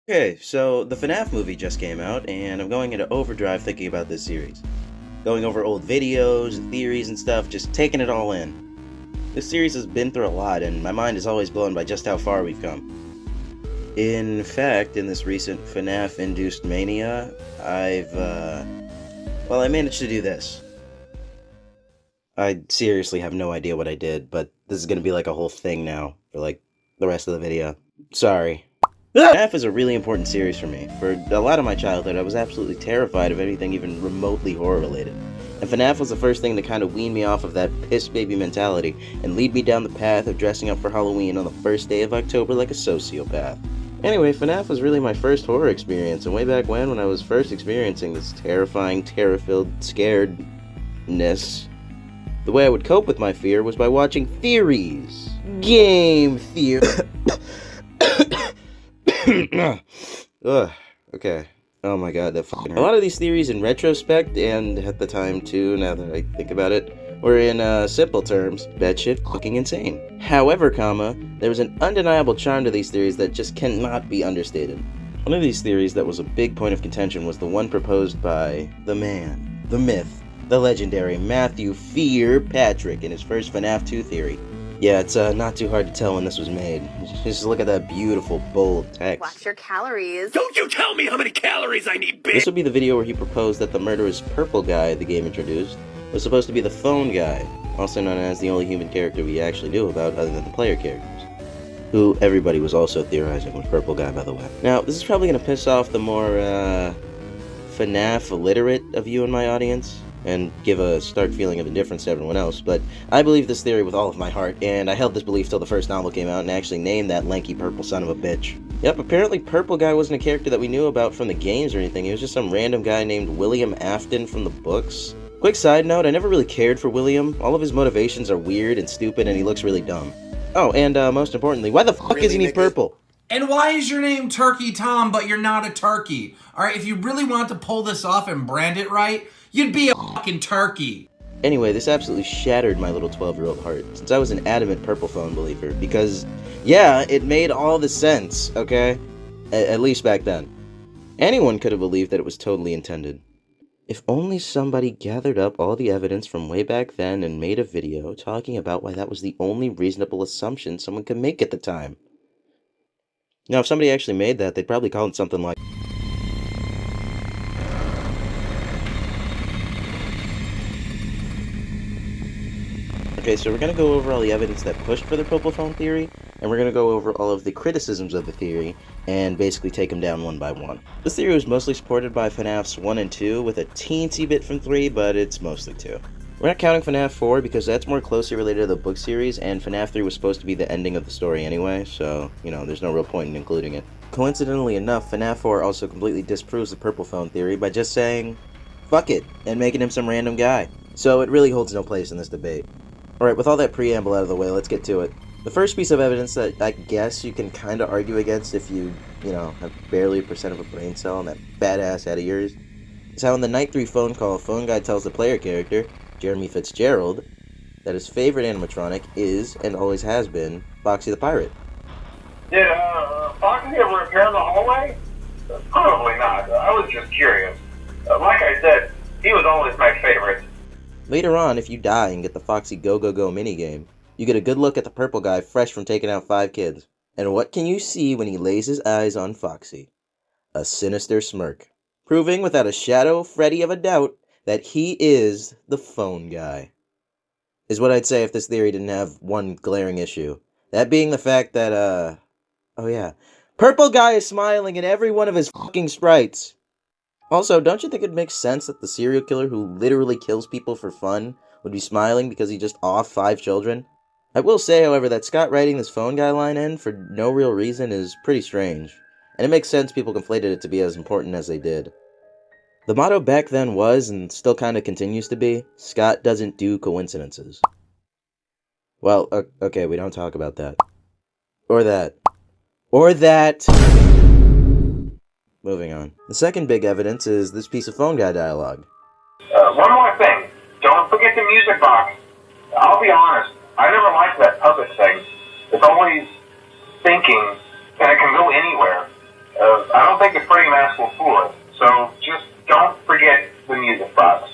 Okay, so the FNAF movie just came out, and I'm going into overdrive thinking about this series. Going over old videos and theories and stuff, just taking it all in. This series has been through a lot, and my mind is always blown by just how far we've come. In fact, in this recent FNAF-induced mania, I managed to do this. I seriously have no idea what I did, but this is gonna be like a whole thing now, for like, the rest of the video. Sorry. FNAF is a really important series for me. For a lot of my childhood, I was absolutely terrified of anything even remotely horror-related. And FNAF was the first thing to kind of wean me off of that piss-baby mentality and lead me down the path of dressing up for Halloween on the first day of October like a sociopath. Anyway, FNAF was really my first horror experience, and way back when I was first experiencing this terrifying, terror-filled scaredness, the way I would cope with my fear was by watching theories. Game theory. Ugh, okay. Oh my god, that fucking hurt. A lot of these theories in retrospect, and at the time too, now that I think about it, were in simple terms, batshit fucking insane. However, there was an undeniable charm to these theories that just cannot be understated. One of these theories that was a big point of contention was the one proposed by the man, the myth, the legendary Matthew Fear Patrick in his first FNAF 2 theory. Yeah, it's not too hard to tell when this was made. Just look at that beautiful, bold text. Watch your calories. Don't you tell me how many calories I need, bitch! This would be the video where he proposed that the murderous PurpleGuy the game introduced was supposed to be the phone guy, also known as the only human character we actually knew about other than the player characters. Who everybody was also theorizing was PurpleGuy, by the way. Now, this is probably going to piss off the more, FNAF illiterate of you in my audience, and give a stark feeling of indifference to everyone else, but I believe this theory with all of my heart, and I held this belief till the first novel came out and actually named that lanky purple son of a bitch. Yep, apparently PurpleGuy wasn't a character that we knew about from the games or anything. He was just some random guy named William Afton from the books. Quick side note, I never really cared for William. All of his motivations are weird and stupid, and he looks really dumb. Oh, and most importantly, why the fuck Really, isn't he purple? And why is your name Turkey Tom, but you're not a turkey? Alright, if you really want to pull this off and brand it right, you'd be a fucking turkey. Anyway, this absolutely shattered my little 12-year-old heart, since I was an adamant purple phone believer, because, yeah, it made all the sense, okay? At least back then. Anyone could have believed that it was totally intended. If only somebody gathered up all the evidence from way back then and made a video talking about why that was the only reasonable assumption someone could make at the time. Now, if somebody actually made that, they'd probably call it something like... Okay, so we're going to go over all the evidence that pushed for the purple phone theory, and we're going to go over all of the criticisms of the theory, and basically take them down one by one. This theory was mostly supported by FNAFs 1 and 2, with a teensy bit from 3, but it's mostly 2. We're not counting FNAF 4 because that's more closely related to the book series, and FNAF 3 was supposed to be the ending of the story anyway, so, you know, there's no real point in including it. Coincidentally enough, FNAF 4 also completely disproves the purple phone theory by just saying, fuck it, and making him some random guy. So it really holds no place in this debate. Alright, with all that preamble out of the way, let's get to it. The first piece of evidence that I guess you can kind of argue against if you know, have barely a percent of a brain cell in that badass head of yours, is how in the Night 3 phone call, Phone Guy tells the player character, Jeremy Fitzgerald, that his favorite animatronic is, and always has been, Foxy the Pirate. Did Foxy ever appear in the hallway? Probably not. I was just curious. Like I said, he was always my favorite. Later on, if you die and get the Foxy Go Go Go minigame, you get a good look at the purple guy fresh from taking out 5 kids. And what can you see when he lays his eyes on Foxy? A sinister smirk, proving without a shadow Freddy of a doubt that he is the phone guy. Is what I'd say if this theory didn't have one glaring issue. That being the fact that, oh yeah, PurpleGuy is smiling in every one of his fucking sprites. Also, don't you think it makes sense that the serial killer who literally kills people for fun would be smiling because he just offed 5 children? I will say, however, that Scott writing this phone guy line in for no real reason is pretty strange, and it makes sense people conflated it to be as important as they did. The motto back then was, and still kinda continues to be, Scott doesn't do coincidences. Well, okay, we don't talk about that. Or that. Or that! Moving on. The second big evidence is this piece of phone guy dialogue. One more thing. Don't forget the music box. I'll be honest, I never liked that puppet thing. It's always thinking, and it can go anywhere. I don't think the praying mask will fool us. So just don't forget the music box.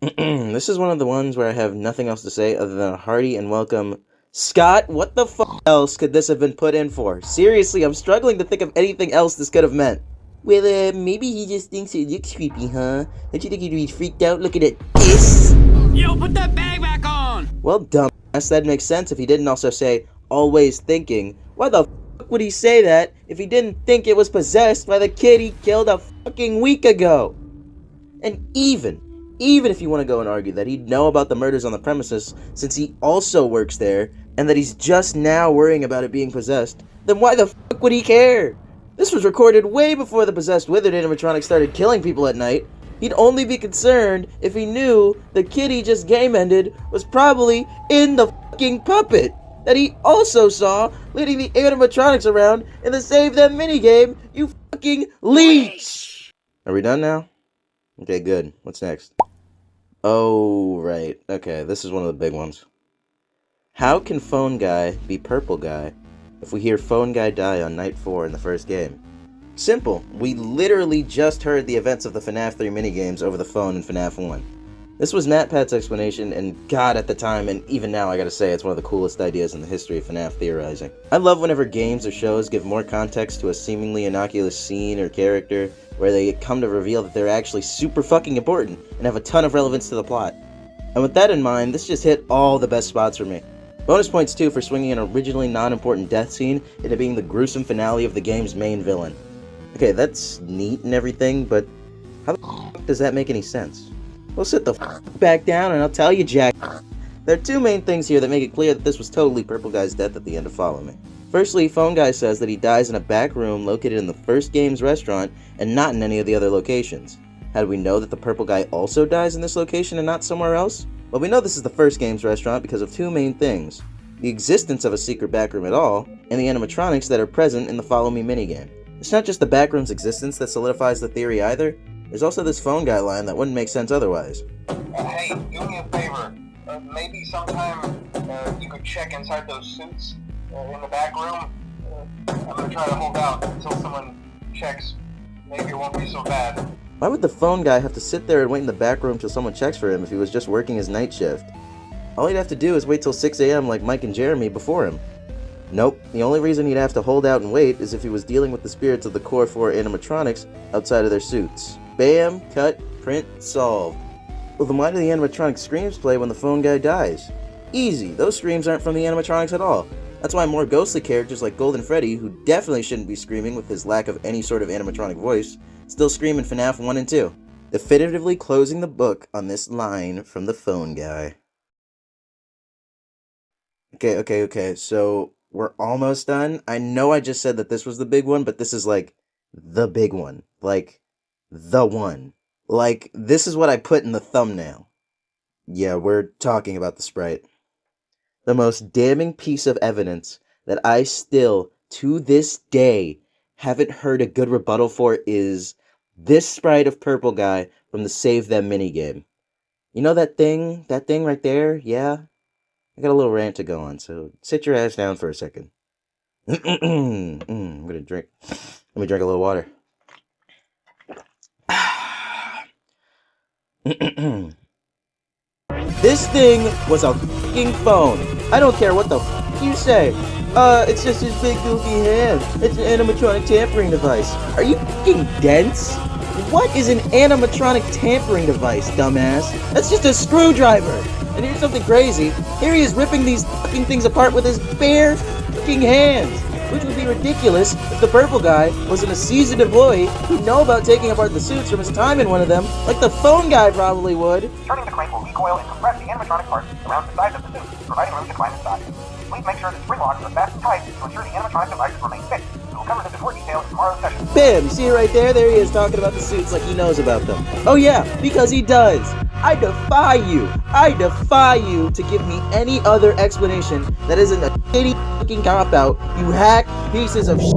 This is one of the ones where I have nothing else to say other than a hearty and welcome. Scott, what the fuck else could this have been put in for? Seriously, I'm struggling to think of anything else this could have meant. Well, maybe he just thinks it looks creepy, huh? Don't you think he'd be freaked out looking at this? Yo, put that bag back on! Well, dumbass, that'd make sense if he didn't also say, always thinking. Why the fuck would he say that if he didn't think it was possessed by the kid he killed a fucking week ago? And even if you want to go and argue that he'd know about the murders on the premises since he also works there, and that he's just now worrying about it being possessed, then why the fuck would he care? This was recorded way before the possessed withered animatronic started killing people at night. He'd only be concerned if he knew the kid he just game-ended was probably in the fucking puppet that he also saw leading the animatronics around in the Save Them minigame, you fucking leech! Are we done now? Okay, good. What's next? Oh, right. Okay, this is one of the big ones. How can Phone Guy be Purple Guy if we hear Phone Guy die on night 4 in the first game? Simple. We literally just heard the events of the FNAF 3 minigames over the phone in FNAF 1. This was MatPat's explanation, and God, at the time, and even now I gotta say, it's one of the coolest ideas in the history of FNAF theorizing. I love whenever games or shows give more context to a seemingly innocuous scene or character, where they come to reveal that they're actually super fucking important and have a ton of relevance to the plot. And with that in mind, this just hit all the best spots for me. Bonus points too for swinging an originally non-important death scene into being the gruesome finale of the game's main villain. Okay, that's neat and everything, but how the f*** does that make any sense? Well, sit the f*** back down and I'll tell you, Jack. There are two main things here that make it clear that this was totally Purple Guy's death at the end of Follow Me. Firstly, Phone Guy says that he dies in a back room located in the first game's restaurant and not in any of the other locations. How do we know that the Purple Guy also dies in this location and not somewhere else? Well, we know this is the first game's restaurant because of two main things. The existence of a secret backroom at all, and the animatronics that are present in the Follow Me minigame. It's not just the backroom's existence that solidifies the theory either. There's also this Phone Guy line that wouldn't make sense otherwise. Hey, do me a favor. Maybe sometime you could check inside those suits in the back room. I'm gonna try to hold out until someone checks. Maybe it won't be so bad. Why would the Phone Guy have to sit there and wait in the back room till someone checks for him if he was just working his night shift? All he'd have to do is wait till 6 a.m. like Mike and Jeremy before him. Nope, the only reason he'd have to hold out and wait is if he was dealing with the spirits of the core 4 animatronics outside of their suits. Bam, cut, print, solved. Well, then why do the animatronic screams play when the Phone Guy dies? Easy, those screams aren't from the animatronics at all. That's why more ghostly characters like Golden Freddy, who definitely shouldn't be screaming with his lack of any sort of animatronic voice, still scream in FNAF 1 and 2. Definitively closing the book on this line from the Phone Guy. Okay, so we're almost done. I know I just said that this was the big one, but this is like the big one. Like, the one. Like, this is what I put in the thumbnail. Yeah, we're talking about the sprite. The most damning piece of evidence that I still, to this day, haven't heard a good rebuttal for is this sprite of Purple Guy from the Save Them minigame. You know that thing right there? Yeah? I got a little rant to go on, so sit your ass down for a second. I'm gonna drink. Let me drink a little water. This thing was a fucking phone. I don't care what the f you say. It's just his big goofy hand. It's an animatronic tampering device. Are you fucking dense? What is an animatronic tampering device, dumbass? That's just a screwdriver. And here's something crazy. Here he is ripping these fucking things apart with his bare fucking hands. Which would be ridiculous if the Purple Guy wasn't a seasoned employee who'd know about taking apart the suits from his time in one of them, like the Phone Guy probably would. Turning the crank will recoil and compress the animatronic parts around the sides of the suit, providing room to climb inside. Please make sure the spring locks are fast and tight to ensure the animatronic devices remain fixed. We will cover this in more detail in tomorrow's session. Bam! You see it right there? There he is talking about the suits like he knows about them. Oh yeah, because he does. I defy you to give me any other explanation that isn't a shitty fucking cop-out, you hack pieces of shit.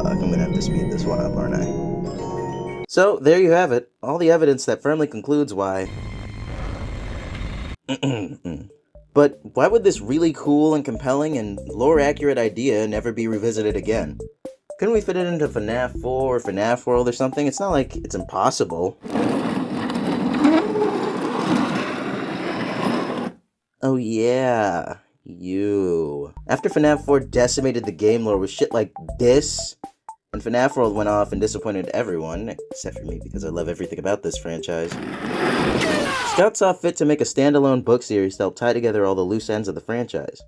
I'm gonna have to speed this one up, aren't I? So, there you have it. All the evidence that firmly concludes why But why would this really cool and compelling and lore-accurate idea never be revisited again? Couldn't we fit it into FNAF 4 or FNAF World or something? It's not like it's impossible. Oh yeah, you. After FNAF 4 decimated the game lore with shit like this, and FNAF World went off and disappointed everyone, except for me because I love everything about this franchise, Scout saw fit to make a standalone book series to help tie together all the loose ends of the franchise.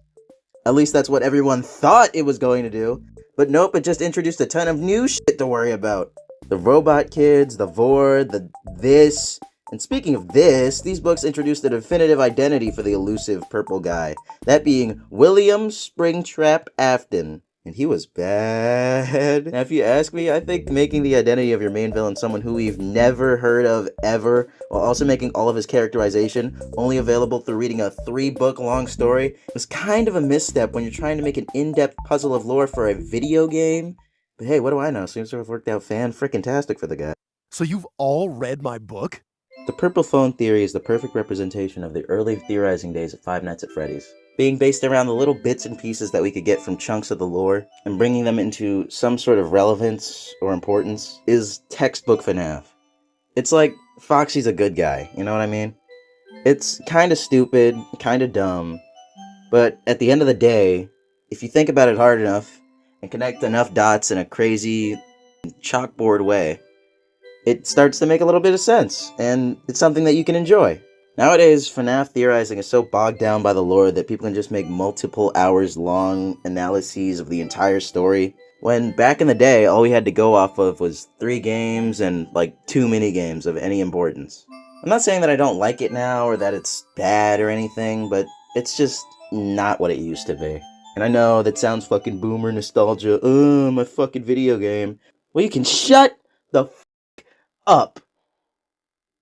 At least that's what everyone thought it was going to do, but nope, it just introduced a ton of new shit to worry about. The robot kids, the Vord, the this. And speaking of this, these books introduced a definitive identity for the elusive purple guy, that being William Springtrap Afton. And he was bad. Now, if you ask me, I think making the identity of your main villain someone who we've never heard of ever, while also making all of his characterization only available through reading a 3-book long story, was kind of a misstep when you're trying to make an in-depth puzzle of lore for a video game. But hey, what do I know? Seems to have worked out fan-frickin-tastic for the guy. So you've all read my book? The Purple Phone Theory is the perfect representation of the early theorizing days of Five Nights at Freddy's, being based around the little bits and pieces that we could get from chunks of the lore, and bringing them into some sort of relevance or importance, is textbook FNAF. It's like Foxy's a good guy, you know what I mean? It's kinda stupid, kinda dumb, but at the end of the day, if you think about it hard enough, and connect enough dots in a crazy, chalkboard way, it starts to make a little bit of sense, and it's something that you can enjoy. Nowadays, FNAF theorizing is so bogged down by the lore that people can just make multiple hours long analyses of the entire story, when back in the day, all we had to go off of was 3 games and like 2 mini-games of any importance. I'm not saying that I don't like it now or that it's bad or anything, but it's just not what it used to be. And I know that sounds fucking boomer nostalgia, my fucking video game. Well, you can shut the up.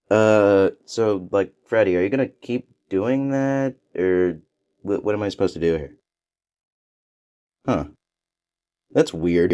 So, like, Freddy, are you gonna keep doing that? Or what am I supposed to do here? Huh. That's weird.